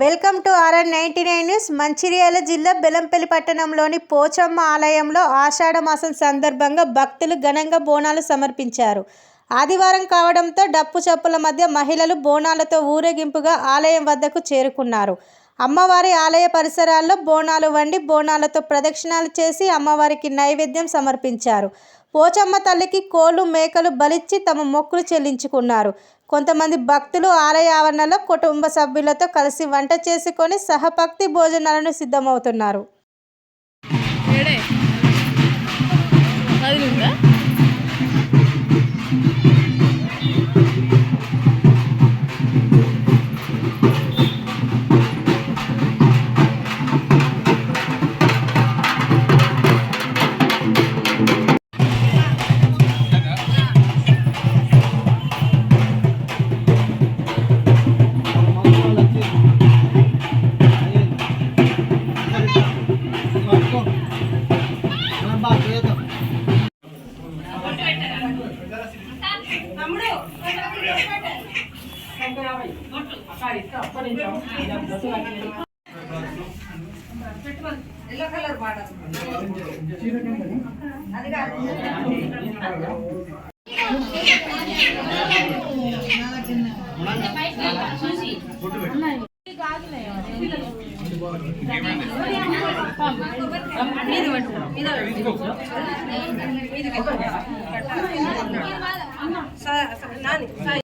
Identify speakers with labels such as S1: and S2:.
S1: Welcome to RN99 news. Mancherial జిల్లా బెల్లంపల్లి పట్టణంలోని పోచమ్మ ఆలయంలో ఆషాఢ మాసం సందర్భంగా భక్తులు ఘనంగా బోనాలు సమర్పించారు. ఆదివారం కావడంతో డప్పు చప్పుల మధ్య మహిళలు బోనాలతో ఊరేగింపుగా ఆలయం వద్దకు చేరుకున్నారు. అమ్మవారి ఆలయ పరిసరాల్లో బోనాలు వండి బోనాలతో ప్రదక్షిణాలు చేసి అమ్మవారికి నైవేద్యం సమర్పించారు. పోచమ్మ తల్లికి కోళ్లు మేకలు బలిచ్చి తమ మొక్కులు చెల్లించుకున్నారు. కొంతమంది భక్తులు ఆలయ ఆవరణలో కుటుంబ సభ్యులతో కలిసి వంట చేసుకొని సహపక్తి భోజనాలను సిద్ధమవుతున్నారు.
S2: ఎల్లో కలర్ బార్డర్ అది కాదు నాని